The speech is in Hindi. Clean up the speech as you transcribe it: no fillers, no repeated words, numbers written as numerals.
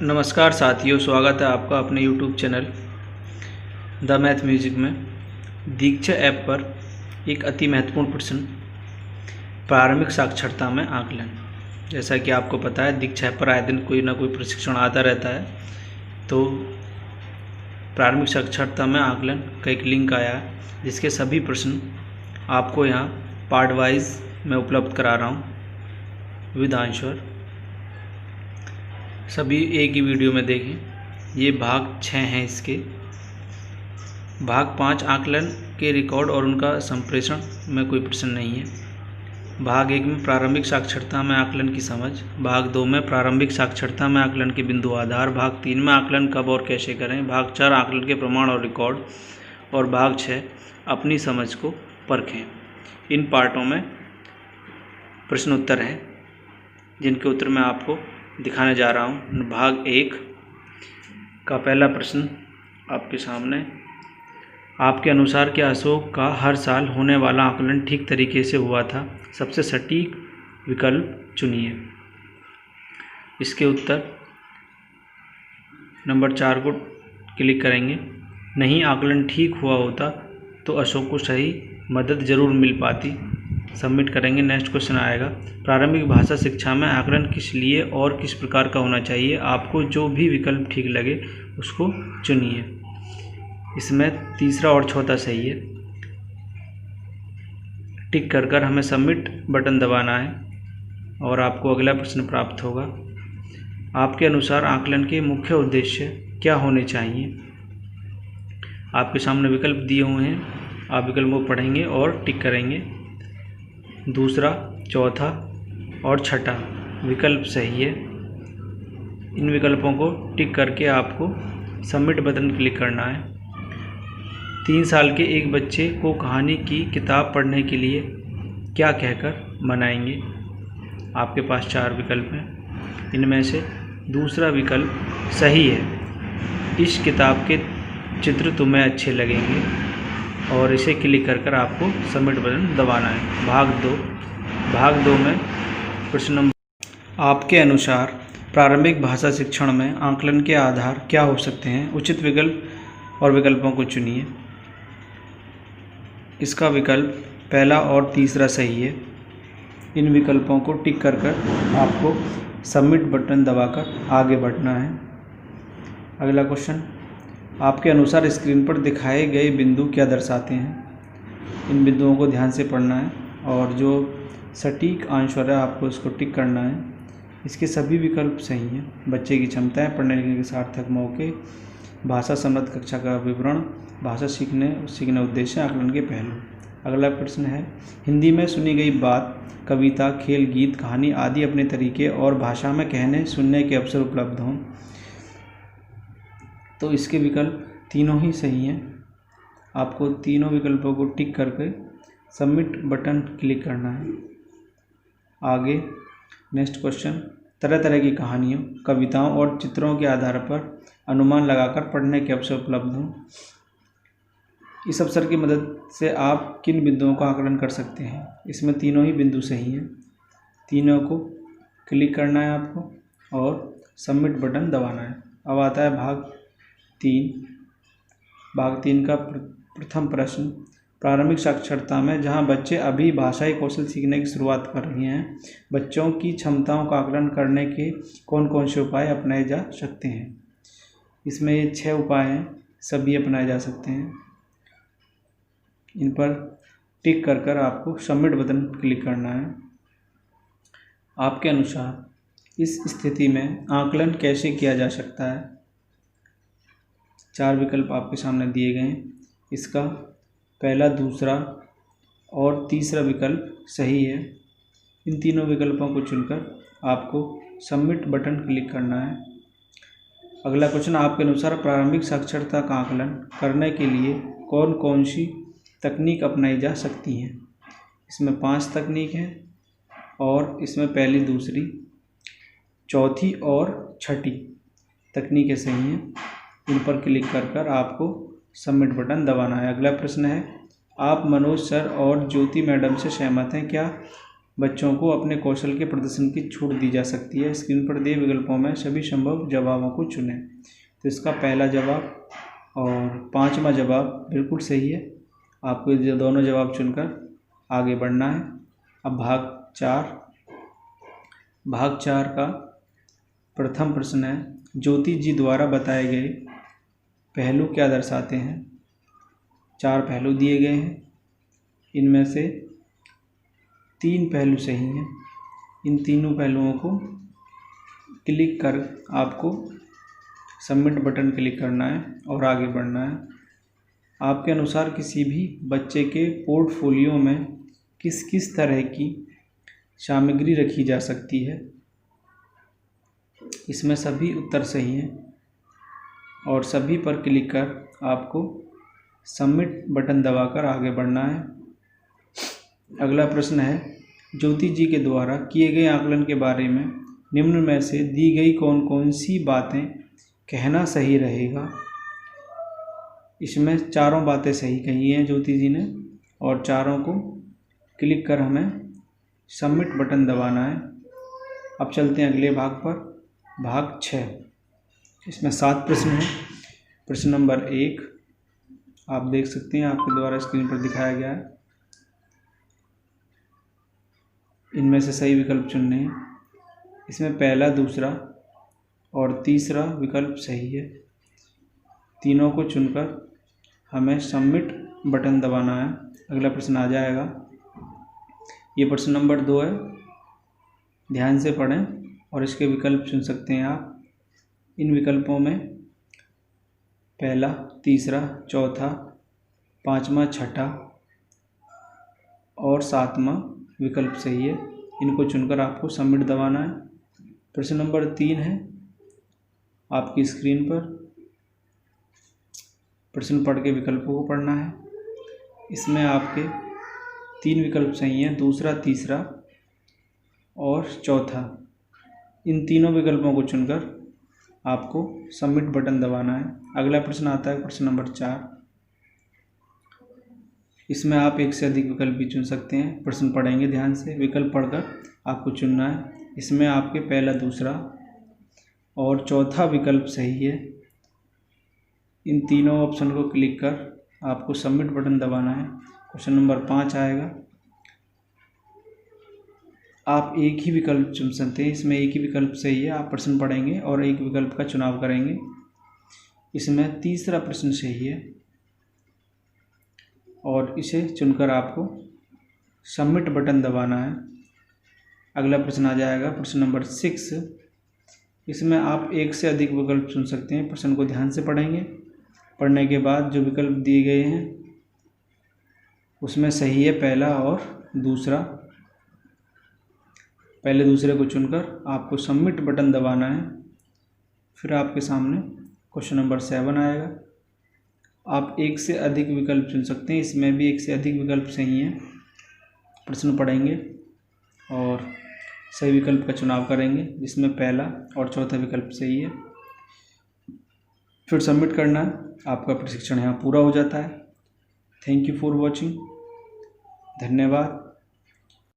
नमस्कार साथियों, स्वागत है आपका अपने YouTube channel the math music में। दीक्षा ऐप पर एक अति महत्वपूर्ण प्रश्न, प्रारंभिक साक्षरता में आकलन। जैसा कि आपको पता है, दीक्षा ऐप पर आए दिन कोई ना कोई प्रशिक्षण आता रहता है। तो प्रारंभिक साक्षरता में आकलन का एक लिंक आया है, जिसके सभी प्रश्न आपको यहाँ पार्ट वाइज मैं उपलब्ध करा रहा हूँ विद आंसर। सभी एक ही वीडियो में देखें। ये भाग 6 हैं। इसके भाग 5 आकलन के रिकॉर्ड और उनका संप्रेषण में कोई प्रश्न नहीं है। भाग 1 में प्रारंभिक साक्षरता में आकलन की समझ, भाग 2 में प्रारंभिक साक्षरता में आकलन के बिंदु आधार, भाग 3 में आकलन कब और कैसे करें, भाग 4 आकलन के प्रमाण और रिकॉर्ड, और भाग 6 अपनी समझ को परखें। इन पार्टों में प्रश्न उत्तर हैं, जिनके उत्तर मैं आपको दिखाने जा रहा हूँ। भाग 1 का पहला प्रश्न आपके सामने, आपके अनुसार क्या अशोक का हर साल होने वाला आकलन ठीक तरीके से हुआ था? सबसे सटीक विकल्प चुनिए। इसके उत्तर नंबर 4 को क्लिक करेंगे। नहीं आकलन ठीक हुआ होता तो अशोक को सही मदद जरूर मिल पाती। सबमिट करेंगे। नेक्स्ट क्वेश्चन आएगा, प्रारंभिक भाषा शिक्षा में आकलन किस लिए और किस प्रकार का होना चाहिए? आपको जो भी विकल्प ठीक लगे उसको चुनिए। इसमें तीसरा और चौथा सही है। टिक कर हमें सबमिट बटन दबाना है और आपको अगला प्रश्न प्राप्त होगा। आपके अनुसार आकलन के मुख्य उद्देश्य क्या होने चाहिए? आपके सामने विकल्प दिए हुए हैं, आप विकल्पों को पढ़ेंगे और टिक करेंगे। दूसरा, चौथा और छठा विकल्प सही है। इन विकल्पों को टिक करके आपको सबमिट बटन क्लिक करना है। 3 साल के एक बच्चे को कहानी की किताब पढ़ने के लिए क्या कहकर मनाएंगे? आपके पास 4 विकल्प हैं। इनमें से दूसरा विकल्प सही है। इस किताब के चित्र तुम्हें अच्छे लगेंगे, और इसे क्लिक कर आपको सबमिट बटन दबाना है। भाग 2 में प्रश्न नंबर, आपके अनुसार प्रारंभिक भाषा शिक्षण में आकलन के आधार क्या हो सकते हैं? उचित विकल्प और विकल्पों को चुनिए। इसका विकल्प पहला और तीसरा सही है। इन विकल्पों को टिक कर आपको सबमिट बटन दबाकर आगे बढ़ना है। अगला क्वेश्चन, आपके अनुसार स्क्रीन पर दिखाए गए बिंदु क्या दर्शाते हैं? इन बिंदुओं को ध्यान से पढ़ना है और जो सटीक आंसर है आपको इसको टिक करना है। इसके सभी विकल्प सही हैं। बच्चे की क्षमताएं, पढ़ने लिखने के सार्थक मौके, भाषा सम्मत कक्षा का विवरण, भाषा सीखने उद्देश्य, आकलन के पहलू। अगला प्रश्न है, हिंदी में सुनी गई बात, कविता, खेल, गीत, कहानी आदि अपने तरीके और भाषा में कहने सुनने के अवसर उपलब्ध हों। तो इसके विकल्प तीनों ही सही हैं। आपको तीनों विकल्पों को टिक करके सबमिट बटन क्लिक करना है। आगे नेक्स्ट क्वेश्चन, तरह तरह की कहानियों, कविताओं और चित्रों के आधार पर अनुमान लगाकर पढ़ने के अवसर उपलब्ध हों। इस अवसर की मदद से आप किन बिंदुओं का आकलन कर सकते हैं? इसमें तीनों ही बिंदु सही हैं। तीनों को क्लिक करना है आपको और सबमिट बटन दबाना है। अब आता है भाग 3 का प्रथम प्रश्न, प्रारंभिक साक्षरता में जहां बच्चे अभी भाषाई कौशल सीखने की शुरुआत कर रहे हैं, बच्चों की क्षमताओं का आकलन करने के कौन कौन से उपाय अपनाए जा सकते हैं? इसमें ये 6 उपाय हैं, सभी अपनाए जा सकते हैं। इन पर टिक कर आपको सबमिट बटन क्लिक करना है। आपके अनुसार इस स्थिति में आकलन कैसे किया जा सकता है? 4 विकल्प आपके सामने दिए गए हैं। इसका पहला, दूसरा और तीसरा विकल्प सही है। इन तीनों विकल्पों को चुनकर आपको सबमिट बटन क्लिक करना है। अगला क्वेश्चन, आपके अनुसार प्रारंभिक साक्षरता का आकलन करने के लिए कौन कौन सी तकनीक अपनाई जा सकती हैं? इसमें 5 तकनीक हैं और इसमें पहली, दूसरी, चौथी और छठी तकनीकें सही हैं। इन पर क्लिक कर आपको सबमिट बटन दबाना है। अगला प्रश्न है, आप मनोज सर और ज्योति मैडम से सहमत हैं क्या? बच्चों को अपने कौशल के प्रदर्शन की छूट दी जा सकती है। स्क्रीन पर दिए विकल्पों में सभी संभव जवाबों को चुनें। तो इसका पहला जवाब और पांचवा जवाब बिल्कुल सही है। आपको ये दोनों जवाब चुनकर आगे बढ़ना है। अब भाग चार का प्रथम प्रश्न है, ज्योति जी द्वारा बताए गए पहलू क्या दर्शाते हैं। 4 पहलू दिए गए हैं, इनमें से 3 पहलू सही हैं। इन तीनों पहलुओं को क्लिक कर आपको सबमिट बटन क्लिक करना है और आगे बढ़ना है। आपके अनुसार किसी भी बच्चे के पोर्टफोलियो में किस किस तरह की सामग्री रखी जा सकती है। इसमें सभी उत्तर सही हैं और सभी पर क्लिक कर आपको सबमिट बटन दबाकर आगे बढ़ना है। अगला प्रश्न है, ज्योति जी के द्वारा किए गए आकलन के बारे में निम्न में से दी गई कौन कौन सी बातें कहना सही रहेगा। इसमें चारों बातें सही कही हैं ज्योति जी ने और चारों को क्लिक कर हमें सबमिट बटन दबाना है। अब चलते हैं अगले भाग पर, भाग 6। इसमें 7 प्रश्न हैं। प्रश्न नंबर 1 आप देख सकते हैं, आपके द्वारा स्क्रीन पर दिखाया गया है। इनमें से सही विकल्प चुनने हैं। इसमें पहला, दूसरा और तीसरा विकल्प सही है। तीनों को चुनकर हमें सबमिट बटन दबाना है। अगला प्रश्न आ जाएगा। ये प्रश्न नंबर 2 है, ध्यान से पढ़ें और इसके विकल्प चुन सकते हैं आप। इन विकल्पों में पहला, तीसरा, चौथा, पाँचवा, छठा और 7वां विकल्प सही है। इनको चुनकर आपको सबमिट दबाना है। प्रश्न नंबर 3 है आपकी स्क्रीन पर। प्रश्न पढ़ के विकल्पों को पढ़ना है। इसमें आपके 3 विकल्प सही हैं, दूसरा, तीसरा और चौथा। इन तीनों विकल्पों को चुनकर आपको सबमिट बटन दबाना है। अगला प्रश्न आता है प्रश्न नंबर 4। इसमें आप एक से अधिक विकल्प भी चुन सकते हैं। प्रश्न पढ़ेंगे ध्यान से, विकल्प पढ़कर आपको चुनना है। इसमें आपके पहला, दूसरा और चौथा विकल्प सही है। इन तीनों ऑप्शन को क्लिक कर आपको सबमिट बटन दबाना है। क्वेश्चन नंबर 5 आएगा। आप एक ही विकल्प चुन सकते हैं। इसमें एक ही विकल्प सही है। आप प्रश्न पढ़ेंगे और एक विकल्प का चुनाव करेंगे। इसमें तीसरा प्रश्न सही है और इसे चुनकर आपको सबमिट बटन दबाना है। अगला प्रश्न आ जाएगा प्रश्न नंबर 6। इसमें आप एक से अधिक विकल्प चुन सकते हैं। प्रश्न को ध्यान से पढ़ेंगे। पढ़ने के बाद जो विकल्प दिए गए हैं उसमें सही है पहला और दूसरा। पहले दूसरे को चुनकर आपको सबमिट बटन दबाना है। फिर आपके सामने क्वेश्चन नंबर 7 आएगा। आप एक से अधिक विकल्प चुन सकते हैं। इसमें भी एक से अधिक विकल्प सही हैं। प्रश्न पढ़ेंगे और सही विकल्प का चुनाव करेंगे, जिसमें पहला और चौथा विकल्प सही है। फिर सबमिट करना है। आपका प्रशिक्षण यहाँ पूरा हो जाता है। Thank you for watching. धन्यवाद।